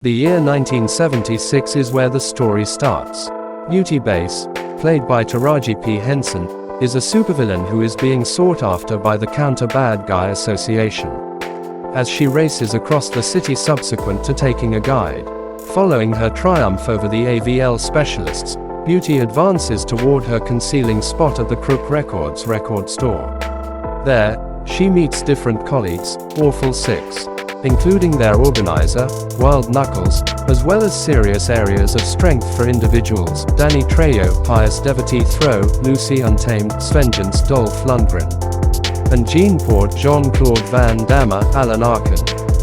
The year 1976 is where the story starts. Beauty Base, played by Taraji P. Henson, is a supervillain who is being sought after by the Counter-Bad Guy Association. As she races across the city subsequent to taking a guide, following her triumph over the AVL specialists, Beauty advances toward her concealing spot at the Crook Records record store. There, she meets different colleagues, Awful Six, including their organizer, Wild Knuckles, as well as serious areas of strength for individuals, Danny Trejo, Pious Devotee Throw, Lucy Untamed, Svengeance Dolph Lundgren, and Jean Port, Jean-Claude Van Damme, Alan Arkin.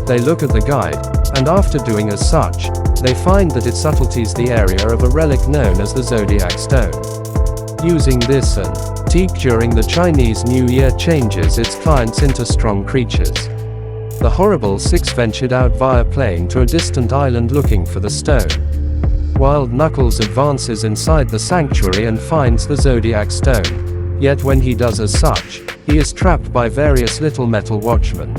They look at the guide, and after doing as such, they find that its subtleties the area of a relic known as the Zodiac Stone. Using this antique during the Chinese New Year changes its clients into strong creatures. The Horrible Six ventured out via plane to a distant island looking for the stone. Wild Knuckles advances inside the sanctuary and finds the Zodiac Stone. Yet when he does as such, he is trapped by various little metal watchmen.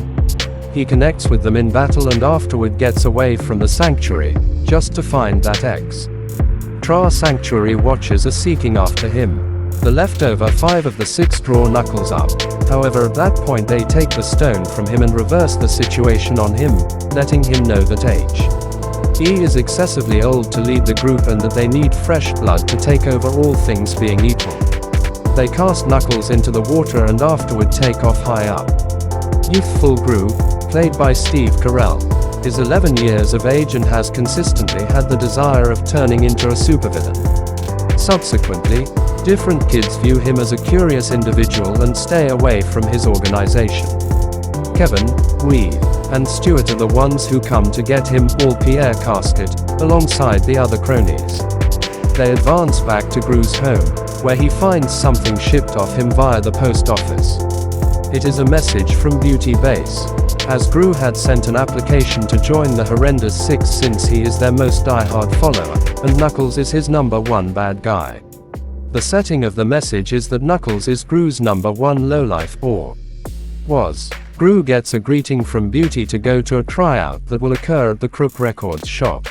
He connects with them in battle and afterward gets away from the sanctuary, just to find that Tra sanctuary watchers are seeking after him. The leftover 5 of the 6 draw Knuckles up. However, at that point they take the stone from him and reverse the situation on him, letting him know that he is excessively old to lead the group and that they need fresh blood to take over, all things being equal. They cast Knuckles into the water and afterward take off high up. Youthful Gru, played by Steve Carell, is 11 years of age and has consistently had the desire of turning into a supervillain. Subsequently, different kids view him as a curious individual and stay away from his organization. Kevin, Weave, and Stuart are the ones who come to get him, all Pierre Casket, alongside the other cronies. They advance back to Gru's home, where he finds something shipped off him via the post office. It is a message from Beauty Base, as Gru had sent an application to join the Horrendous Six since he is their most die-hard follower, and Knuckles is his #1 bad guy. The setting of the message is that Knuckles is Gru's #1 lowlife, or was. Gru gets a greeting from Beauty to go to a tryout that will occur at the Crook Records shop.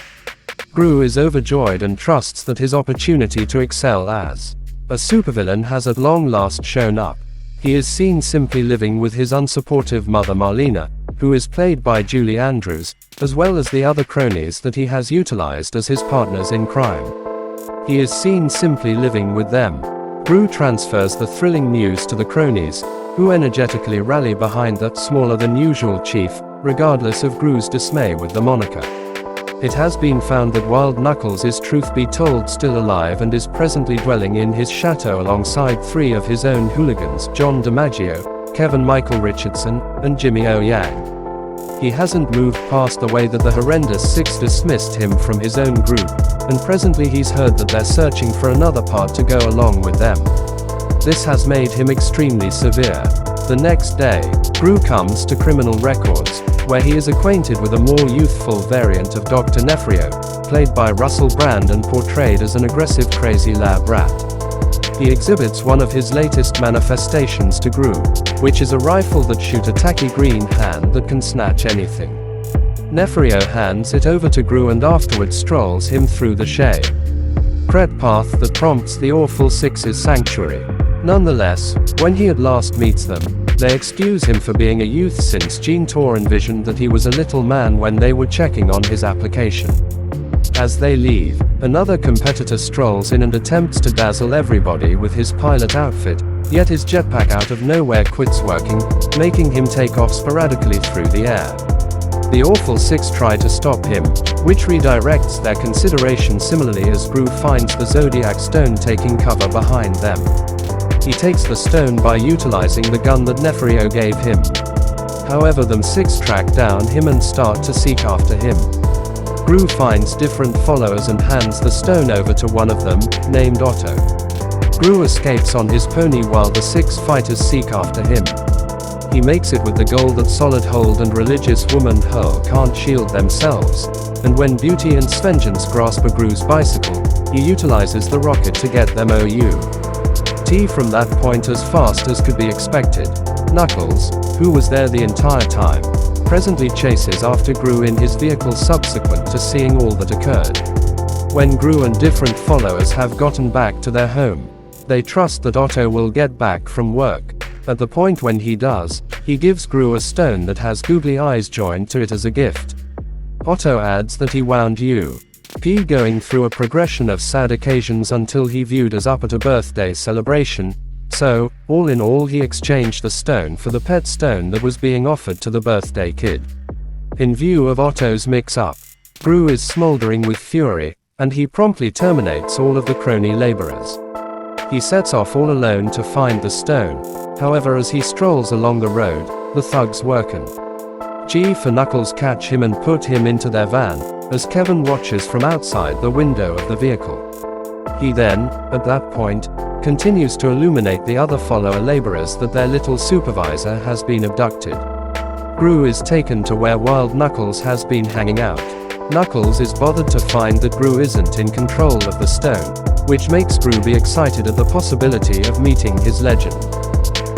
Gru is overjoyed and trusts that his opportunity to excel as a supervillain has at long last shown up. He is seen simply living with his unsupportive mother Marlena, who is played by Julie Andrews, as well as the other cronies that he has utilized as his partners in crime. He is seen simply living with them. Gru transfers the thrilling news to the cronies, who energetically rally behind the smaller-than-usual chief, regardless of Gru's dismay with the moniker. It has been found that Wild Knuckles is, truth be told, still alive and is presently dwelling in his chateau alongside 3 of his own hooligans, John DiMaggio, Kevin Michael Richardson, and Jimmy O. Yang. He hasn't moved past the way that the Horrendous Six dismissed him from his own group, and presently he's heard that they're searching for another part to go along with them. This has made him extremely severe. The next day, Gru comes to Criminal Records, where he is acquainted with a more youthful variant of Dr. Nefario, played by Russell Brand and portrayed as an aggressive crazy lab rat. He exhibits one of his latest manifestations to Gru, which is a rifle that shoots a tacky green hand that can snatch anything. Nefario hands it over to Gru and afterwards strolls him through the cred path that prompts the Awful Six's sanctuary. Nonetheless, when he at last meets them, they excuse him for being a youth since Jean Tor envisioned that he was a little man when they were checking on his application. As they leave, another competitor strolls in and attempts to dazzle everybody with his pilot outfit, yet his jetpack out of nowhere quits working, making him take off sporadically through the air. The Awful Six try to stop him, which redirects their consideration similarly as Gru finds the Zodiac Stone taking cover behind them. He takes the stone by utilizing the gun that Nefario gave him. However, them 6 track down him and start to seek after him. Gru finds different followers and hands the stone over to one of them, named Otto. Gru escapes on his pony while the 6 fighters seek after him. He makes it with the goal that Solid Hold and Religious Woman Hurl can't shield themselves, and when Beauty and Svengeance grasp a Gru's bicycle, he utilizes the rocket to get them from that point as fast as could be expected. Knuckles, who was there the entire time, presently chases after Gru in his vehicle subsequent to seeing all that occurred. When Gru and different followers have gotten back to their home, they trust that Otto will get back from work. At the point when he does, he gives Gru a stone that has googly eyes joined to it as a gift. Otto adds that he wound U.P. going through a progression of sad occasions until he viewed as up at a birthday celebration, so, all in all he exchanged the stone for the pet stone that was being offered to the birthday kid. In view of Otto's mix-up, Gru is smoldering with fury, and he promptly terminates all of the crony laborers. He sets off all alone to find the stone. However, as he strolls along the road, the thugs workin' G for Knuckles catch him and put him into their van, as Kevin watches from outside the window of the vehicle. He then, at that point, continues to illuminate the other follower laborers that their little supervisor has been abducted. Gru is taken to where Wild Knuckles has been hanging out. Knuckles is bothered to find that Gru isn't in control of the stone, which makes Gru be excited at the possibility of meeting his legend.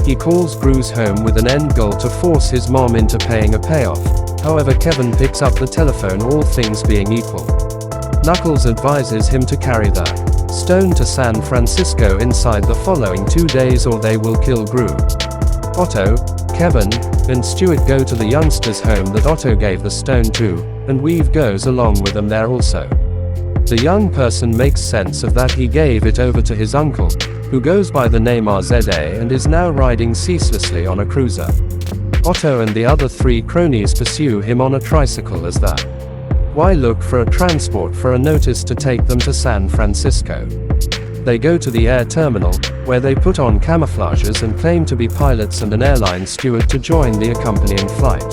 He calls Gru's home with an end goal to force his mom into paying a payoff. However, Kevin picks up the telephone, all things being equal. Knuckles advises him to carry the stone to San Francisco inside the following 2 days or they will kill Gru. Otto, Kevin, and Stuart go to the youngster's home that Otto gave the stone to, and Weave goes along with them there also. The young person makes sense of that he gave it over to his uncle, who goes by the name RZA and is now riding ceaselessly on a cruiser. Otto and the other 3 cronies pursue him on a tricycle as that. Why look for a transport for a notice to take them to San Francisco? They go to the air terminal, where they put on camouflages and claim to be pilots and an airline steward to join the accompanying flight.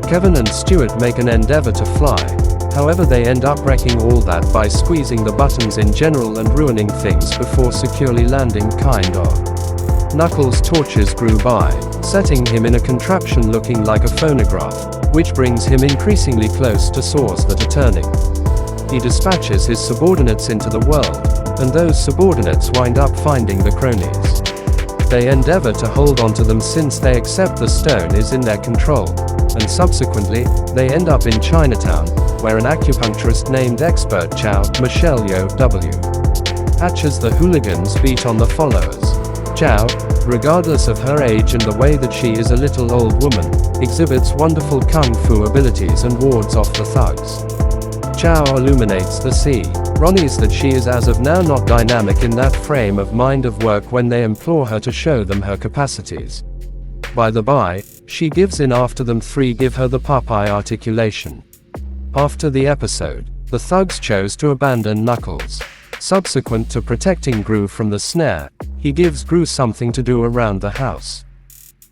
Kevin and Stuart make an endeavor to fly, however they end up wrecking all that by squeezing the buttons in general and ruining things before securely landing kinda. Knuckles tortures Gru by setting him in a contraption looking like a phonograph, which brings him increasingly close to saws that are turning. He dispatches his subordinates into the world, and those subordinates wind up finding the cronies. They endeavor to hold onto them since they accept the stone is in their control, and subsequently, they end up in Chinatown, where an acupuncturist named Expert Chow, Michelle Yo W. hatches the hooligans beat on the followers. Chow, regardless of her age and the way that she is a little old woman, exhibits wonderful kung fu abilities and wards off the thugs. Chow illuminates the Ronnies that she is as of now not dynamic in that frame of mind of work when they implore her to show them her capacities. By the by, she gives in after them 3 give her the Popeye articulation. After the episode, the thugs chose to abandon Knuckles. Subsequent to protecting Gru from the snare, he gives Gru something to do around the house.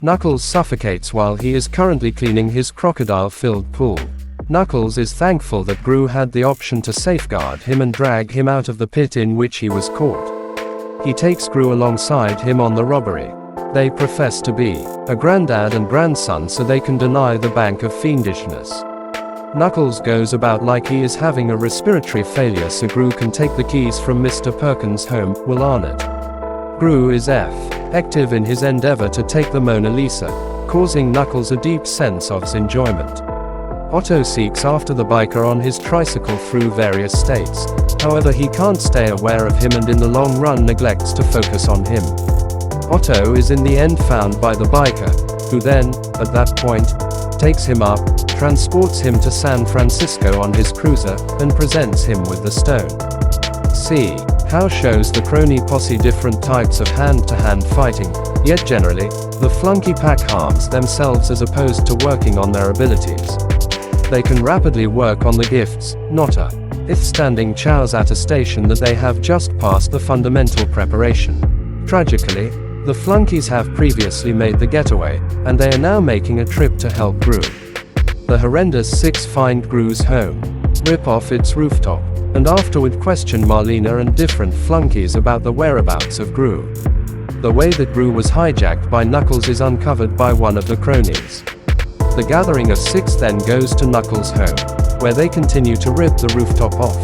Knuckles suffocates while he is currently cleaning his crocodile-filled pool. Knuckles is thankful that Gru had the option to safeguard him and drag him out of the pit in which he was caught. He takes Gru alongside him on the robbery. They profess to be a granddad and grandson so they can deny the bank of fiendishness. Knuckles goes about like he is having a respiratory failure so Gru can take the keys from Mr. Perkins' home, Will Arnott. Gru is active in his endeavor to take the Mona Lisa, causing Knuckles a deep sense of enjoyment. Otto seeks after the biker on his tricycle through various states, however he can't stay aware of him and in the long run neglects to focus on him. Otto is in the end found by the biker, who then, at that point, takes him up, transports him to San Francisco on his cruiser, and presents him with the stone. See how shows the crony posse different types of hand-to-hand fighting, yet generally, the flunky pack harms themselves as opposed to working on their abilities. They can rapidly work on the gifts, notwithstanding Chow's attestation that they have just passed the fundamental preparation. Tragically, the flunkies have previously made the getaway, and they are now making a trip to help Gru. The horrendous 6 find Gru's home, rip off its rooftop, and afterward question Marlena and different flunkies about the whereabouts of Gru. The way that Gru was hijacked by Knuckles is uncovered by one of the cronies. The gathering of 6 then goes to Knuckles' home, where they continue to rip the rooftop off,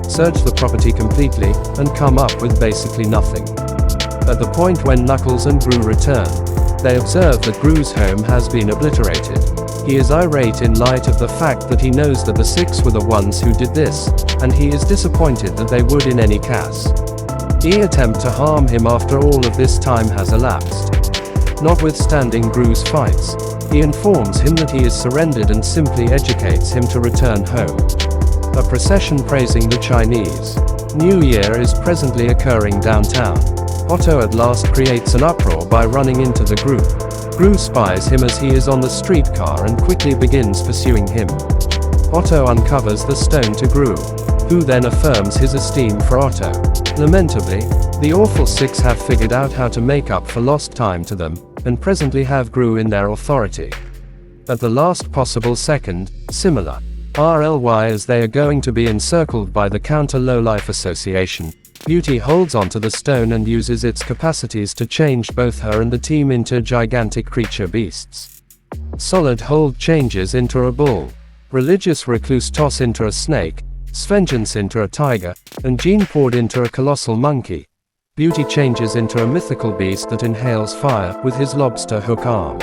search the property completely, and come up with basically nothing. At the point when Knuckles and Gru return, they observe that Gru's home has been obliterated. He is irate in light of the fact that he knows that the six were the ones who did this, and he is disappointed that they would in any case attempt to harm him after all of this time has elapsed. Notwithstanding Gru's fights, he informs him that he is surrendered and simply educates him to return home. A procession praising the Chinese New Year is presently occurring downtown. Otto at last creates an uproar by running into the group. Gru spies him as he is on the streetcar and quickly begins pursuing him. Otto uncovers the stone to Gru, who then affirms his esteem for Otto. Lamentably, the Awful Six have figured out how to make up for lost time to them, and presently have Gru in their authority. At the last possible second, similar RLY as they are going to be encircled by the Counter Lowlife Association, Beauty holds onto the stone and uses its capacities to change both her and the team into gigantic creature beasts. Solid Hold changes into a bull. Religious Recluse toss into a snake, Svengeance into a tiger, and Jean poured into a colossal monkey. Beauty changes into a mythical beast that inhales fire with his lobster hook arm.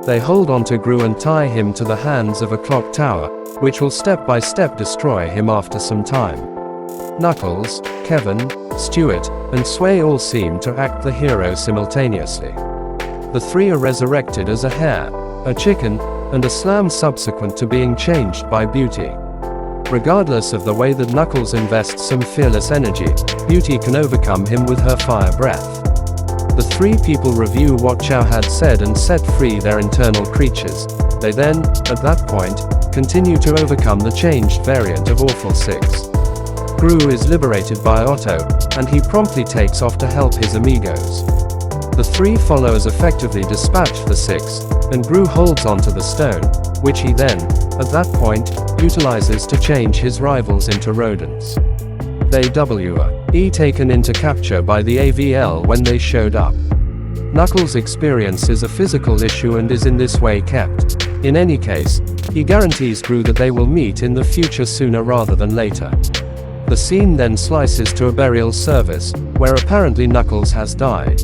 They hold onto Gru and tie him to the hands of a clock tower, which will step by step destroy him after some time. Knuckles, Kevin, Stuart, and Sway all seem to act the hero simultaneously. The three are resurrected as a hare, a chicken, and a slam subsequent to being changed by Beauty. Regardless of the way that Knuckles invests some fearless energy, Beauty can overcome him with her fire breath. The three people review what Chow had said and set free their internal creatures. They then, at that point, continue to overcome the changed variant of Awful Six. Gru is liberated by Otto, and he promptly takes off to help his amigos. The three followers effectively dispatch the six, and Gru holds onto the stone, which he then, at that point, utilizes to change his rivals into rodents. They were taken into capture by the AVL when they showed up. Knuckles experiences a physical issue and is in this way kept. In any case, he guarantees Gru that they will meet in the future sooner rather than later. The scene then slices to a burial service, where apparently Knuckles has died.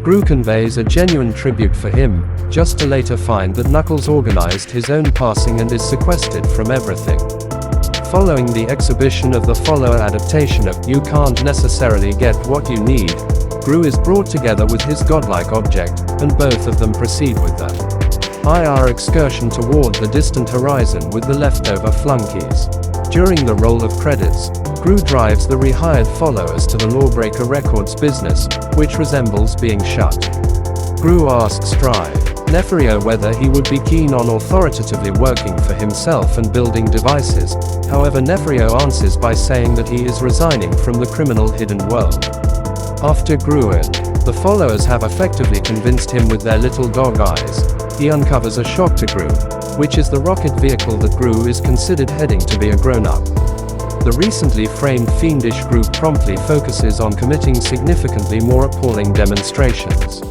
Gru conveys a genuine tribute for him, just to later find that Knuckles organized his own passing and is sequestered from everything. Following the exhibition of the follower adaptation of You Can't Necessarily Get What You Need, Gru is brought together with his godlike object, and both of them proceed with the IR excursion toward the distant horizon with the leftover flunkies. During the roll of credits, Gru drives the rehired followers to the Lawbreaker Records business, which resembles being shut. Gru asks Nefario whether he would be keen on authoritatively working for himself and building devices. However, Nefario answers by saying that he is resigning from the criminal hidden world. After Gru and the followers have effectively convinced him with their little dog eyes, he uncovers a shock to Gru, which is the rocket vehicle that Gru is considered heading to be a grown-up. The recently framed fiendish Gru promptly focuses on committing significantly more appalling demonstrations.